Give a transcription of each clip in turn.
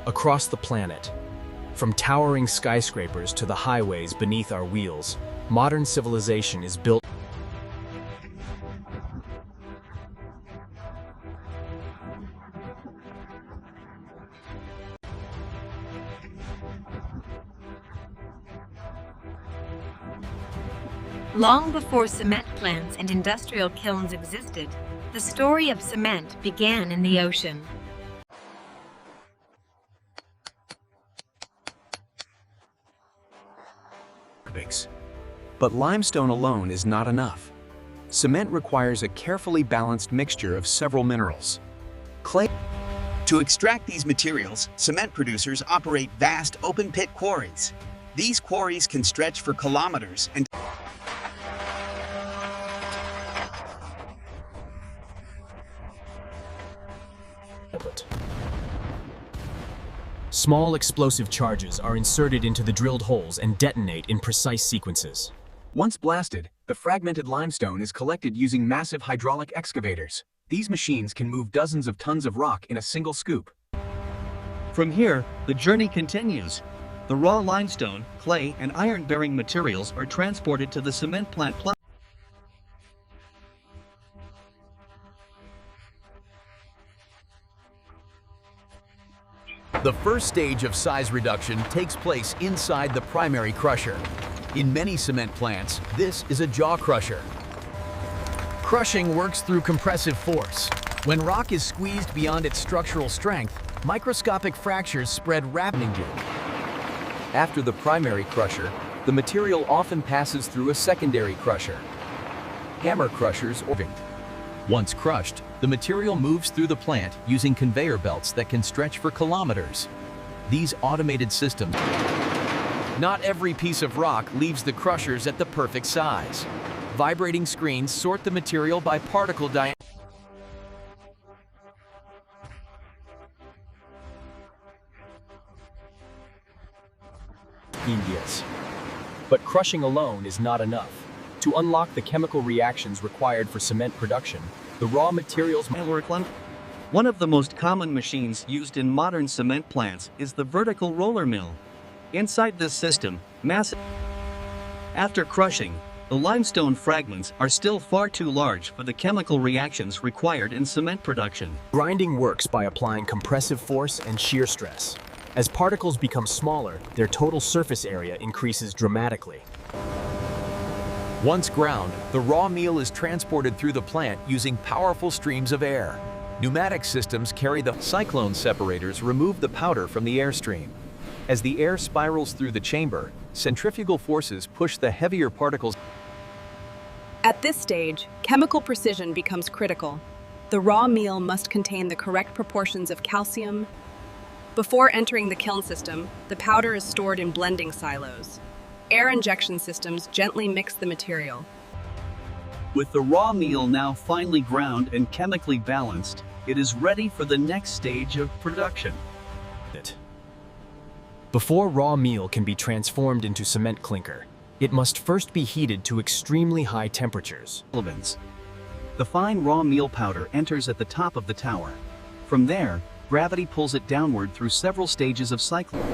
Across the planet, from towering skyscrapers to the highways beneath our wheels, modern civilization is built. Long before cement plants and industrial kilns existed, the story of cement began in the ocean. But limestone alone is not enough. Cement requires a carefully balanced mixture of several minerals. Clay. To extract these materials, cement producers operate vast open-pit quarries. These quarries can stretch for kilometers and Small explosive charges are inserted into the drilled holes and detonate in precise sequences. Once blasted, the fragmented limestone is collected using massive hydraulic excavators. These machines can move dozens of tons of rock in a single scoop. From here, the journey continues. The raw limestone, clay, and iron-bearing materials are transported to the cement plant. The first stage of size reduction takes place inside the primary crusher. In many cement plants, this is a jaw crusher. Crushing works through compressive force. When rock is squeezed beyond its structural strength, microscopic fractures spread rapidly. After the primary crusher, the material often passes through a secondary crusher. Hammer crushers or once crushed, the material moves through the plant using conveyor belts that can stretch for kilometers. These automated systems. Not every piece of rock leaves the crushers at the perfect size. Vibrating screens sort the material by particle diameter. But crushing alone is not enough. To unlock the chemical reactions required for cement production, the raw materials. One of the most common machines used in modern cement plants is the vertical roller mill. Inside this system, after crushing, the limestone fragments are still far too large for the chemical reactions required in cement production. Grinding works by applying compressive force and shear stress. As particles become smaller, their total surface area increases dramatically. Once ground, the raw meal is transported through the plant using powerful streams of air. Pneumatic systems carry the cyclone separators remove the powder from the airstream. As the air spirals through the chamber, centrifugal forces push the heavier particles. At this stage, chemical precision becomes critical. The raw meal must contain the correct proportions of calcium. Before entering the kiln system, the powder is stored in blending silos. Air injection systems gently mix the material. With the raw meal now finely ground and chemically balanced, it is ready for the next stage of production. Before raw meal can be transformed into cement clinker, it must first be heated to extremely high temperatures. The fine raw meal powder enters at the top of the tower. From there, gravity pulls it downward through several stages of cyclone.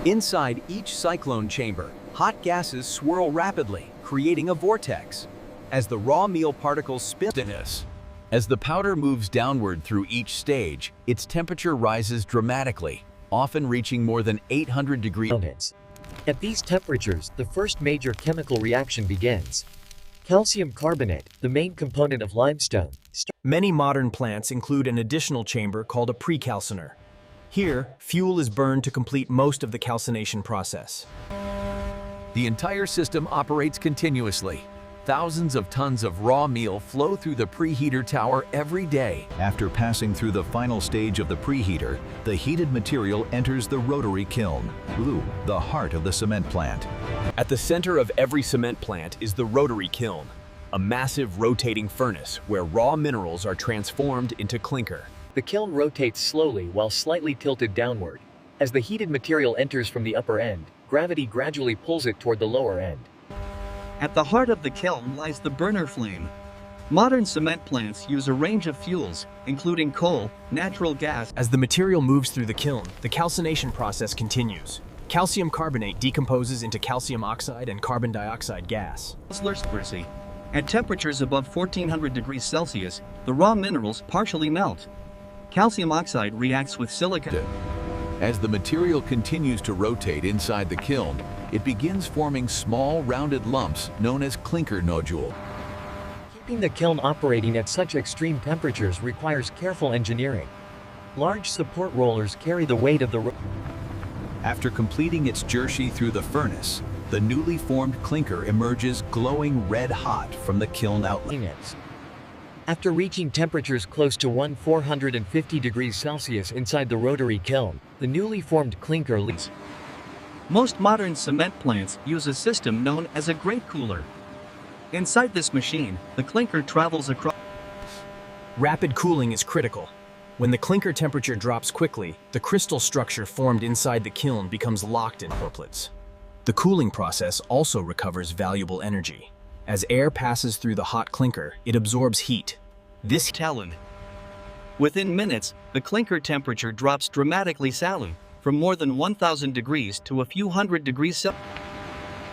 Inside each cyclone chamber, hot gases swirl rapidly, creating a vortex. As the raw meal particles spin, as the powder moves downward through each stage, its temperature rises dramatically, often reaching more than 800 degrees. At these temperatures, the first major chemical reaction begins. Calcium carbonate, the main component of limestone. Many modern plants include an additional chamber called a precalciner. Here, fuel is burned to complete most of the calcination process. The entire system operates continuously. Thousands of tons of raw meal flow through the preheater tower every day. After passing through the final stage of the preheater, the heated material enters the rotary kiln, the heart of the cement plant. At the center of every cement plant is the rotary kiln, a massive rotating furnace where raw minerals are transformed into clinker. The kiln rotates slowly while slightly tilted downward. As the heated material enters from the upper end, gravity gradually pulls it toward the lower end. At the heart of the kiln lies the burner flame. Modern cement plants use a range of fuels, including coal, natural gas. As the material moves through the kiln, the calcination process continues. Calcium carbonate decomposes into calcium oxide and carbon dioxide gas. At temperatures above 1400 degrees Celsius, the raw minerals partially melt. Calcium oxide reacts with silicon. As the material continues to rotate inside the kiln, it begins forming small rounded lumps known as clinker nodule. Keeping the kiln operating at such extreme temperatures requires careful engineering. Large support rollers carry the weight of the After completing its journey through the furnace, the newly formed clinker emerges glowing red hot from the kiln outlet. After reaching temperatures close to 450 degrees Celsius inside the rotary kiln, the newly formed clinker leaves. Most modern cement plants use a system known as a grate cooler. Inside this machine, the clinker travels across. Rapid cooling is critical. When the clinker temperature drops quickly, the crystal structure formed inside the kiln becomes locked in droplets. The cooling process also recovers valuable energy. As air passes through the hot clinker, it absorbs heat. This Talon. Within minutes, the clinker temperature drops dramatically from more than 1000 degrees to a few hundred degrees Celsius.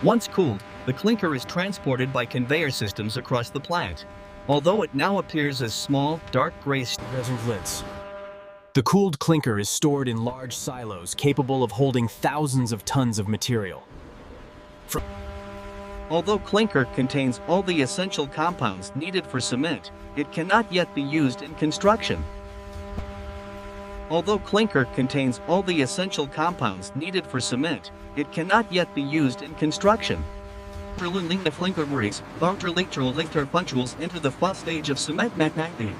Once cooled, the clinker is transported by conveyor systems across the plant, although it now appears as small, dark gray resin glints. The cooled clinker is stored in large silos capable of holding thousands of tons of material. Although clinker contains all the essential compounds needed for cement, it cannot yet be used in construction. Although clinker contains all the essential compounds needed for cement, it cannot yet be used in construction. The clinker breaks, punctuals enter the first stage of cement manufacturing.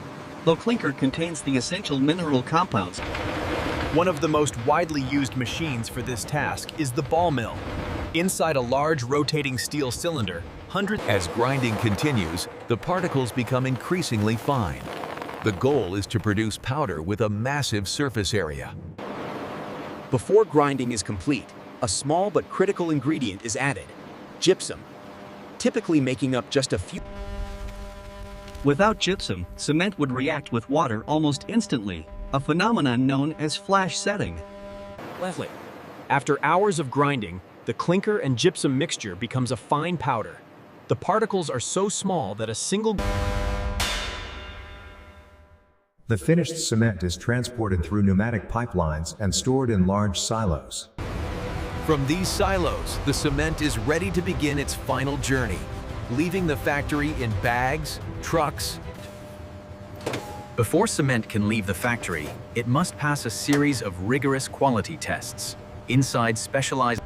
Though clinker contains the essential mineral compounds. One of the most widely used machines for this task is the ball mill. Inside a large rotating steel cylinder, As grinding continues, the particles become increasingly fine. The goal is to produce powder with a massive surface area. Before grinding is complete, a small but critical ingredient is added: gypsum, typically making up just a few. Without gypsum, cement would react with water almost instantly, a phenomenon known as flash setting. After hours of grinding, the clinker and gypsum mixture becomes a fine powder. The particles are so small that a single... The finished cement is transported through pneumatic pipelines and stored in large silos. From these silos, the cement is ready to begin its final journey, leaving the factory in bags, trucks. Before cement can leave the factory, it must pass a series of rigorous quality tests inside specialized.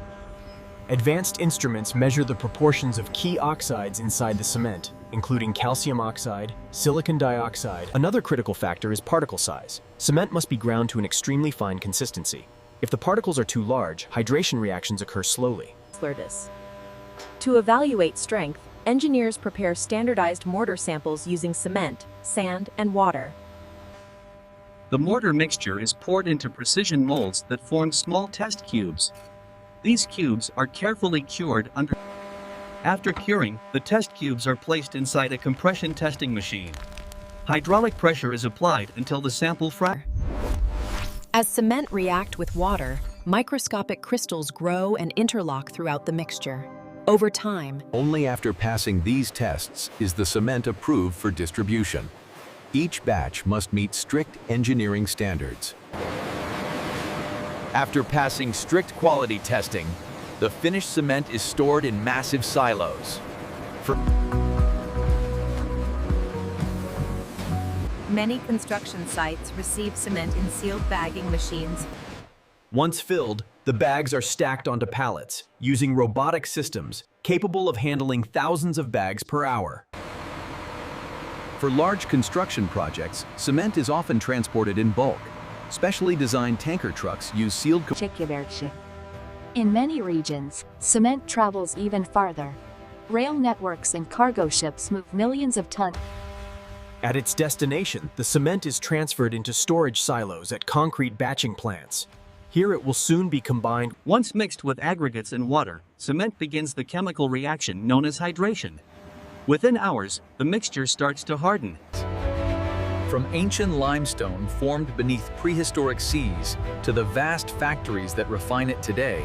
Advanced instruments measure the proportions of key oxides inside the cement, including calcium oxide, silicon dioxide. Another critical factor is particle size. Cement must be ground to an extremely fine consistency. If the particles are too large, hydration reactions occur slowly. To evaluate strength, engineers prepare standardized mortar samples using cement, sand, and water. The mortar mixture is poured into precision molds that form small test cubes. These cubes are carefully cured under. After curing, the test cubes are placed inside a compression testing machine. Hydraulic pressure is applied until the sample As cement react with water, microscopic crystals grow and interlock throughout the mixture. Over time, Only after passing these tests is the cement approved for distribution. Each batch must meet strict engineering standards. After passing strict quality testing, the finished cement is stored in massive silos. Many construction sites receive cement in sealed bagging machines. Once filled, the bags are stacked onto pallets, using robotic systems capable of handling thousands of bags per hour. For large construction projects, cement is often transported in bulk. Specially designed tanker trucks use sealed. In many regions, cement travels even farther. Rail networks and cargo ships move millions of tons. At its destination, the cement is transferred into storage silos at concrete batching plants. Here it will soon be combined. Once mixed with aggregates and water, cement begins the chemical reaction known as hydration. Within hours, the mixture starts to harden. From ancient limestone formed beneath prehistoric seas to the vast factories that refine it today,